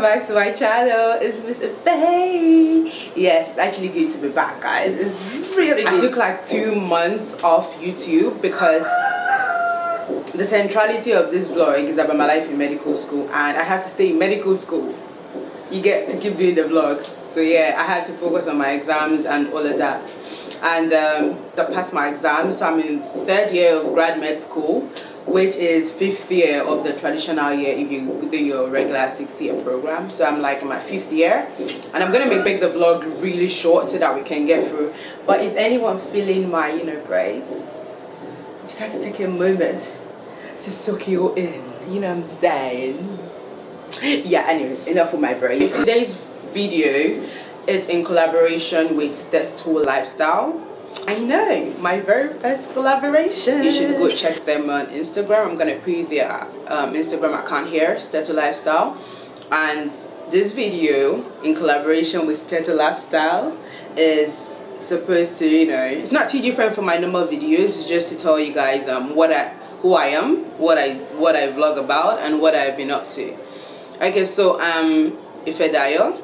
back to my channel. It's Miss Iffay. Yes, it's actually good to be back, guys. It's really good. I took like 2 months off YouTube because the centrality of this vlog is about my life in medical school, and I have to stay in medical school. You get to keep doing the vlogs, so yeah, I had to focus on my exams and all of that. And I passed my exams, so I'm in 3rd year of grad med school, which is 5th year of the traditional year if you do your regular 6-year program. So I'm like in my 5th year, and I'm gonna make the vlog really short so that we can get through. But is anyone feeling my braids? Just have to take a moment to soak you in, you know what I'm saying? Yeah, anyways, enough of my braids. Today's video is in collaboration with Stetholifestyle. I know, my very first collaboration. You should go check them on Instagram. I'm gonna put their Instagram account here, Stetholifestyle. And this video in collaboration with Stetholifestyle is supposed to, it's not too different from my normal videos. It's just to tell you guys who I am, what I vlog about, and what I've been up to. Okay, so Ifedayo,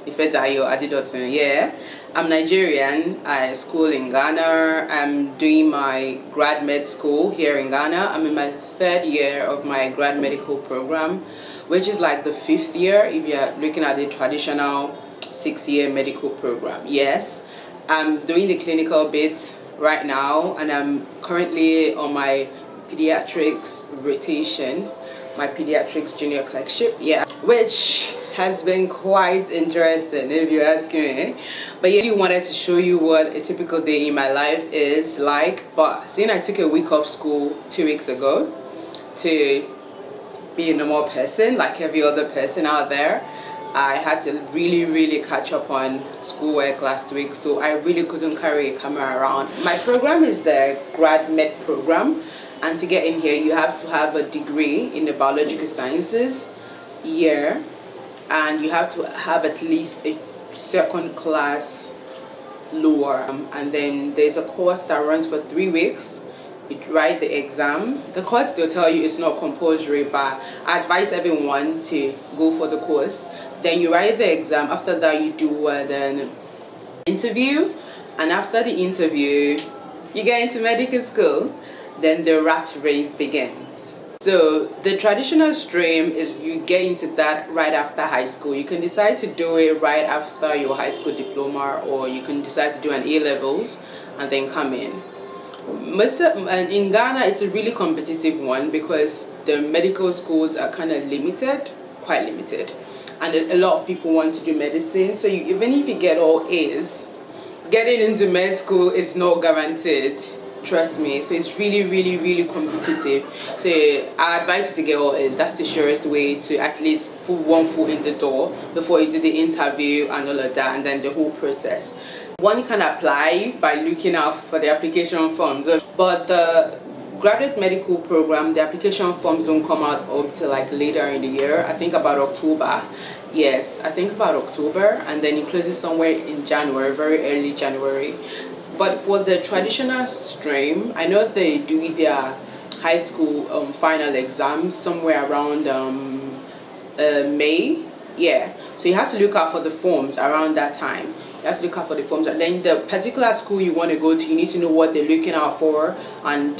Ifedayo, Adidotun, yeah. I'm Nigerian. I school in Ghana. I'm doing my grad med school here in Ghana. I'm in my 3rd year of my grad medical program, which is like the 5th year if you're looking at the traditional 6-year medical program. Yes, I'm doing the clinical bit right now, and I'm currently on my pediatrics rotation, my pediatrics junior clerkship, yeah, which has been quite interesting if you ask me. But yeah, I really wanted to show you what a typical day in my life is like. But seeing I took a week off school 2 weeks ago to be a normal person like every other person out there, I had to really catch up on schoolwork last week, so I really couldn't carry a camera around. My program is the grad med program, and to get in here you have to have a degree in the biological sciences year, and you have to have at least a 2nd class lower, and then there's a course that runs for 3 weeks. You write the exam. The course, they'll tell you, it's not compulsory, but I advise everyone to go for the course. Then you write the exam. After that you do an interview, and after the interview you get into medical school. Then the rat race begins. So the traditional stream is you get into that right after high school. You can decide to do it right after your high school diploma, or you can decide to do an A-levels and then come in. In Ghana, it's a really competitive one because the medical schools are kind of limited, quite limited, and a lot of people want to do medicine. So even if you get all A's, getting into med school is not guaranteed. Trust me. So it's really competitive. So I advise you to get all A's. That's the surest way to at least put one foot in the door before you do the interview and all of that, and then the whole process. One can apply by looking out for the application forms, but the graduate medical program, the application forms don't come out up till like later in the year. I think about October. Yes, I think about October, and then it closes somewhere in January, very early January. But for the traditional stream, I know they do their high school final exams somewhere around May. Yeah, so you have to look out for the forms around that time. You have to look out for the forms, and then the particular school you want to go to, you need to know what they're looking out for, and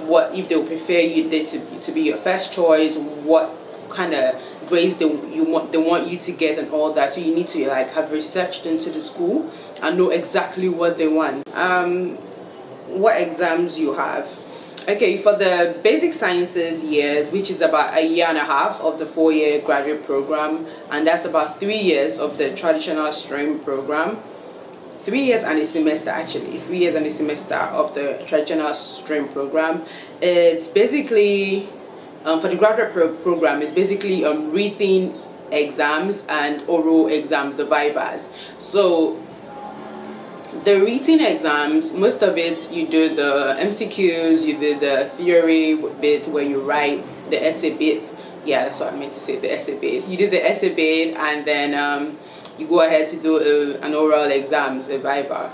what if they prefer you to be your first choice, what kind of grades they want you to get, and all that. So you need to like have researched into the school and know exactly what they want. What exams you have. Okay, for the basic sciences years, which is about 1.5 years of the 4-year graduate program, and that's about 3 years of the traditional stream program. 3 years and a semester, actually. 3 years and a semester of the traditional stream program. It's basically, for the graduate program, it's basically written exams and oral exams, the vivas. So the written exams, most of it you do the MCQs, you do the theory bit where you write the essay bit. Yeah, that's what I meant to say, the essay bit. You do the essay bit, and then you go ahead to do an oral exams, a viva.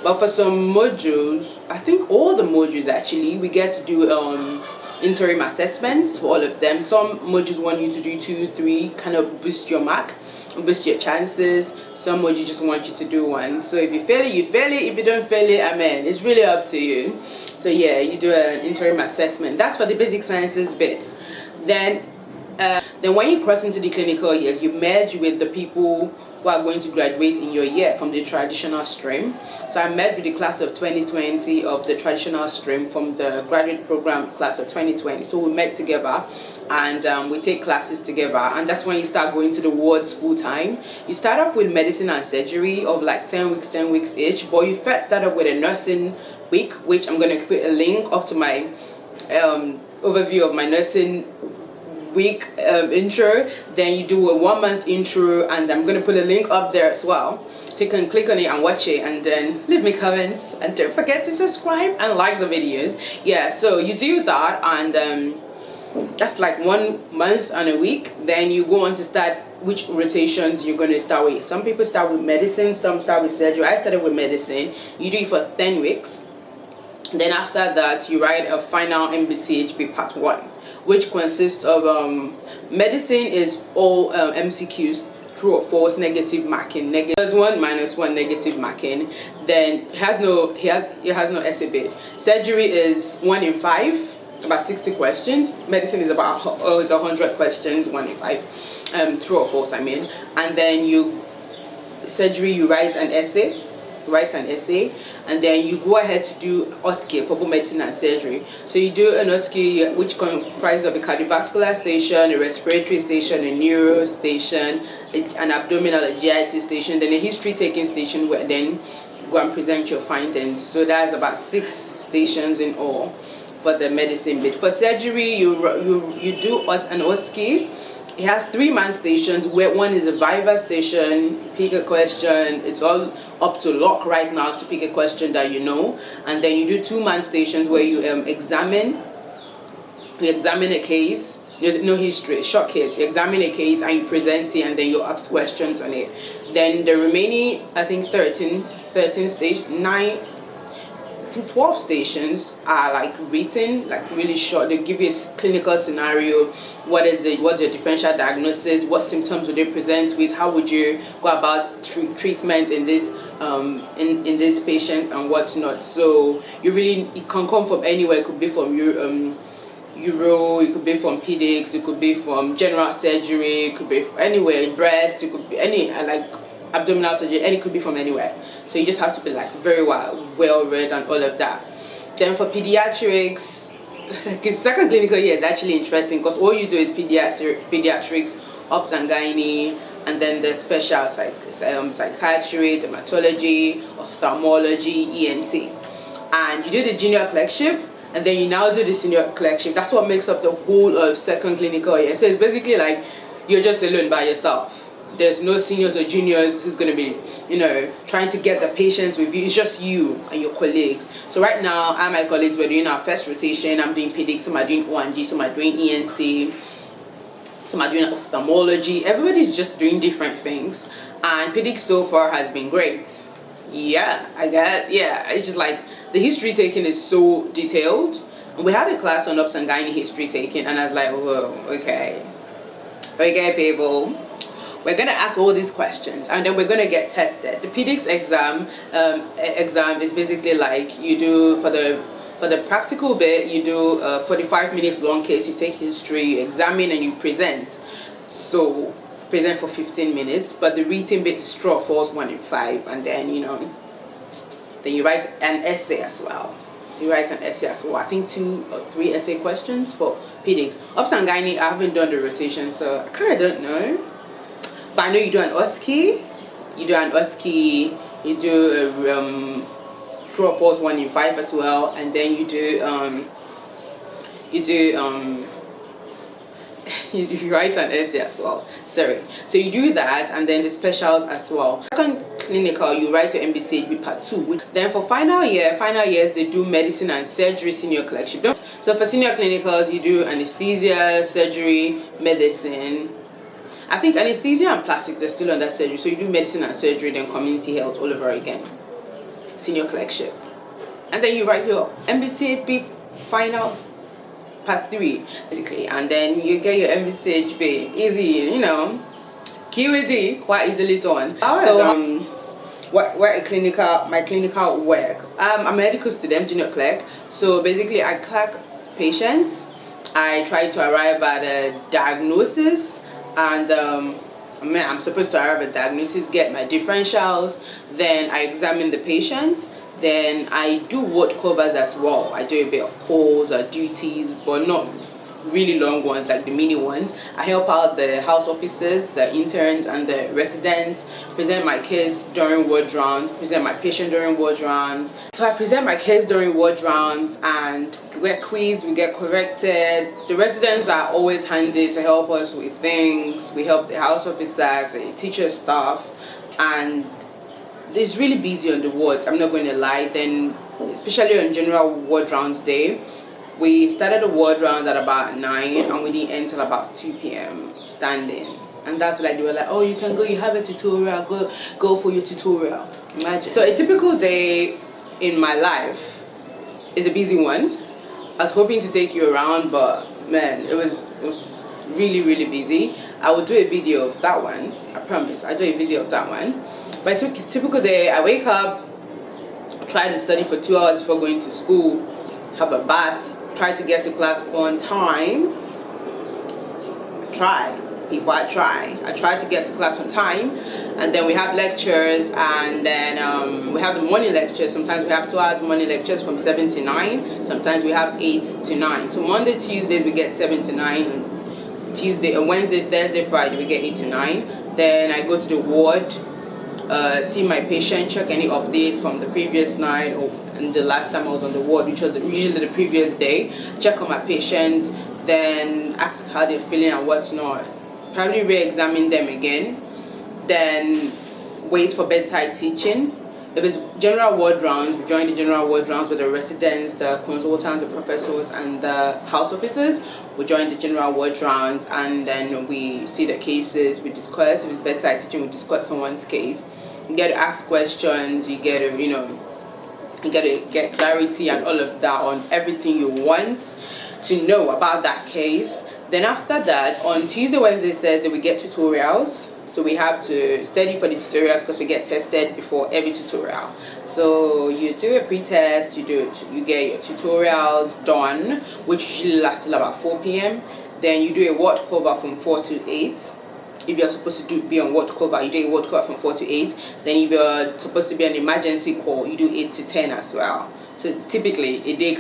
But for some modules, I think all the modules actually, we get to do interim assessments for all of them. Some modules want you to do 2, 3, kind of boost your mark, boost your chances. Some modules just want you to do 1. So if you fail it, you fail it. If you don't fail it, amen. It's really up to you. So yeah, you do an interim assessment. That's for the basic sciences bit. Then when you cross into the clinical years, you merge with the people who are going to graduate in your year from the traditional stream. So I met with the class of 2020 of the traditional stream from the graduate program class of 2020. So we met together and we take classes together, and that's when you start going to the wards full time. You start off with medicine and surgery of like 10 weeks each, but you first start off with a nursing week, which I'm going to put a link up to my overview of my nursing week intro. Then you do a 1 month intro, and I'm going to put a link up there as well, so you can click on it and watch it, and then leave me comments, and don't forget to subscribe and like the videos. Yeah, so you do that, and that's like 1 month and a week. Then you go on to start which rotations you're going to start with. Some people start with medicine, some start with surgery. I started with medicine. You do it for 10 weeks. Then after that, you write a final MBCHB part 1, which consists of medicine is all MCQs, true or false, negative marking, -1, -1, negative marking. Then it has no essay bit. Surgery is 1 in 5, about 60 questions. Medicine is about 100 questions, 1 in 5, true or false, I mean. And then surgery, you write an essay. And then you go ahead to do OSCE for both medicine and surgery. So you do an OSCE which comprises of a cardiovascular station, a respiratory station, a neuro station, an abdominal, a GIT station, then a history taking station, where then you go and present your findings. So that's about 6 stations in all for the medicine bit. For surgery, you do an OSCE. It has 3 man stations, where 1 is a Viva station, pick a question. It's all up to luck right now to pick a question that you know. And then you do 2 man stations where you examine a case, no history, short case. You examine a case and you present it, and then you ask questions on it. Then the remaining, I think 13 stations, 9 to 12 stations are like written, like really short. They give you a clinical scenario. What's your differential diagnosis? What symptoms would they present with? How would you go about treatment in this in this patient and what's not? So it can come from anywhere. It could be from Euro, it could be from pedics, it could be from general surgery, it could be from anywhere, breast, it could be any like abdominal surgery, and it could be from anywhere. So you just have to be like very well read and all of that. Then for pediatrics, second clinical year is actually interesting because all you do is pediatrics, obs and gynae, and then the special psychiatry, dermatology, ophthalmology, ENT. And you do the junior clerkship, and then you now do the senior clerkship. That's what makes up the whole of second clinical year. So it's basically like you're just alone by yourself. There's no seniors or juniors who's going to be, trying to get the patients with you. It's just you and your colleagues. So right now, I and my colleagues, we're doing our first rotation. I'm doing pedics, some are doing ONG, some are doing ENT, some are doing ophthalmology. Everybody's just doing different things. And pedics so far has been great. Yeah, I guess. Yeah, it's just like the history taking is so detailed. And we had a class on obs and gynae history taking, and I was like, whoa, okay, people. We're going to ask all these questions, and then we're going to get tested. The pedics exam is basically like you do for the practical bit, you do 45 minutes long case, you take history, you examine, and you present. So present for 15 minutes, but the written bit is true or false, 1 in 5, and then then you write an essay as well. I think 2 or 3 essay questions for pedics. Obs and gynae, I haven't done the rotation, so I kind of don't know. But I know you do an OSCE, you do a true or false 1 in 5 as well, and then you write an essay as well. Sorry. So you do that, and then the specials as well. Second clinical, you write your MBCHB part 2. Then for final years they do medicine and surgery senior clerkship. So for senior clinicals, you do anesthesia, surgery, medicine. I think anesthesia and plastics are still under surgery, so you do medicine and surgery, then community health all over again. Senior clerkship. And then you write your MBCHB final part 3 basically, and then you get your MVCHB easy, you know, QED quite easily done. So what my clinical work, I'm a medical student, junior clerk. So basically I clerk patients. I try to arrive at a diagnosis, and I'm supposed to arrive at diagnosis, get my differentials, then I examine the patients, then I do ward covers as well. I do a bit of calls or duties, but not really long ones like the mini ones. I help out the house officers, the interns, and the residents, present my case during ward rounds, present my patient during ward rounds. So I present my case during ward rounds, and we get quizzed, we get corrected. The residents are always handy to help us with things. We help the house officers, the teacher staff, and it's really busy on the wards, I'm not going to lie. Then especially on general ward rounds day, we started the ward rounds at about 9 and we didn't end till about 2 p.m. standing. And that's like, they were like, oh, you can go, you have a tutorial, go for your tutorial. Imagine. So a typical day in my life is a busy one. I was hoping to take you around, but man, it was really, really busy. I will do a video of that one, I promise. I'll do a video of that one. But a typical day, I wake up, try to study for 2 hours before going to school, have a bath, try to get to class on time. I try to get to class on time, and then we have lectures, and then we have the morning lectures. Sometimes we have 2 hours morning lectures from 7 to 9. Sometimes we have 8 to 9. So Monday, Tuesdays we get 7 to 9, and Wednesday, Thursday, Friday we get 8 to 9. Then I go to the ward, see my patient, check any updates from the previous night and the last time I was on the ward, which was usually the previous day. Check on my patient, then ask how they're feeling and what's not. Probably re-examine them again. Then wait for bedside teaching. If it's general ward rounds, we join the general ward rounds with the residents, the consultants, the professors, and the house officers. We join the general ward rounds, and then we see the cases, we discuss. If it's bedside teaching, we discuss someone's case. You get to ask questions, you get to, you get to get clarity and all of that on everything you want to know about that case. Then after that, on Tuesday, Wednesday, Thursday, we get tutorials. So we have to study for the tutorials because we get tested before every tutorial. So you do a pre-test, you get your tutorials done, which usually lasts till about 4 p.m. Then you do a ward cover from 4 to 8. If you're supposed to be on ward cover, you do a ward cover from 4 to 8. Then if you're supposed to be an emergency call, you do 8 to 10 as well. So typically a day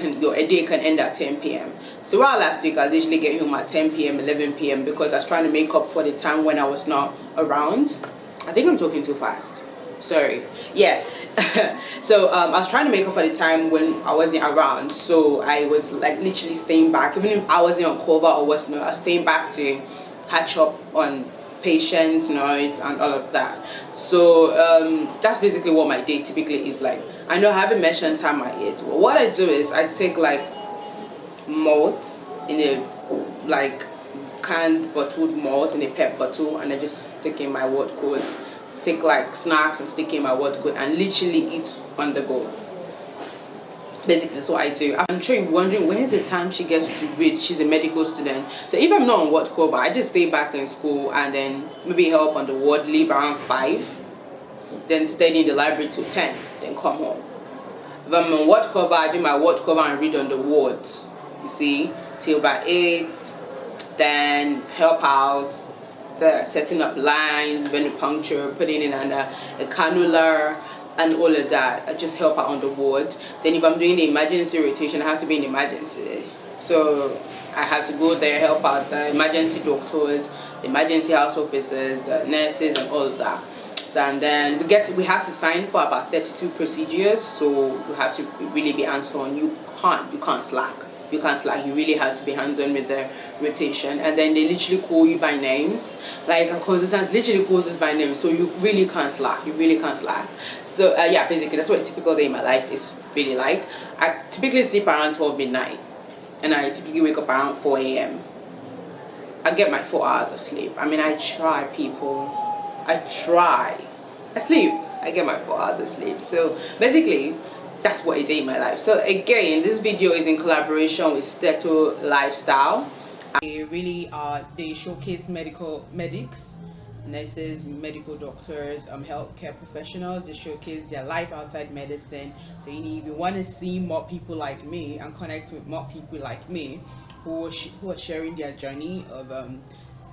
can end at 10 p.m. So while last week I was usually getting home at 10 p.m, 11 p.m. because I was trying to make up for the time when I was not around. I think I'm talking too fast. Sorry. Yeah. So I was trying to make up for the time when I wasn't around. So I was like literally staying back. Even if I wasn't on cover or was not, I was staying back to catch up on patients, notes, and all of that. So that's basically what my day typically is like. I know I haven't mentioned time I eat. Well, what I do is I take like malt in a like canned bottled malt in a pep bottle, and I just stick in my ward coat. Take like snacks and stick in my ward coat and literally eat on the go. Basically that's what I do. I'm sure you're wondering when's the time she gets to read. She's a medical student. So if I'm not on ward cover, I just stay back in school and then maybe help on the ward, leave around 5, then study in the library till 10, then come home. If I'm on ward cover, I do my ward cover and read on the wards, you see, till about 8, then help out the setting up lines, venipuncture, putting in a cannula, and all of that. I just help out on the ward. Then if I'm doing the emergency rotation, I have to be in emergency. So I have to go there, help out the emergency doctors, the emergency house officers, the nurses, and all of that. So, and then we have to sign for about 32 procedures. So you have to really be hands-on. You can't slack. You can't slack. You really have to be hands-on with the rotation. And then they literally call you by names. Like a consultant literally calls us by name. So you really can't slack. You really can't slack. So yeah, basically that's what a typical day in my life is really like. I typically sleep around 12 midnight, and I typically wake up around 4 a.m. I get my 4 hours of sleep. I mean, I try, people. I try. I sleep. I get my 4 hours of sleep. So basically, that's what I did in my life. So again, this video is in collaboration with Stetholifestyle. They showcase medics, nurses, medical doctors, healthcare professionals. They showcase their life outside medicine. So if you want to see more people like me and connect with more people like me who are sharing their journey of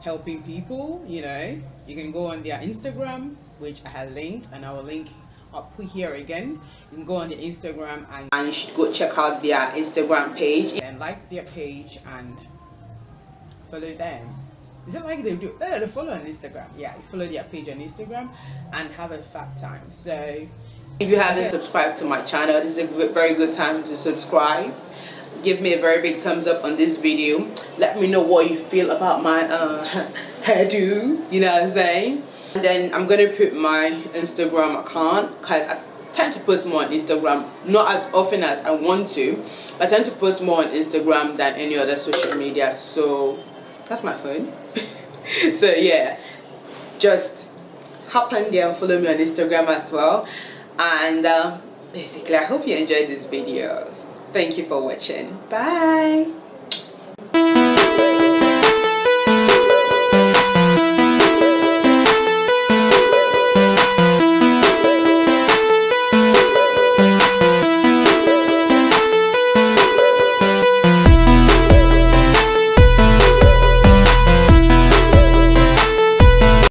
helping people, you can go on their Instagram, which I have linked, and I will link I'll put here again. You can go on the Instagram and you should go check out their Instagram page and like their page and follow them. Is it like they do? They follow on Instagram. Yeah, you follow their page on Instagram and have a fab time. So if you haven't subscribed to my channel, this is a very good time to subscribe. Give me a very big thumbs up on this video. Let me know what you feel about my hairdo, you know what I'm saying? And then I'm gonna put my Instagram account, because I tend to post more on Instagram, not as often as I want to. I tend to post more on Instagram than any other social media, so that's my phone. So yeah, just hop on there and follow me on Instagram as well. And basically, I hope you enjoyed this video. Thank you for watching. Bye.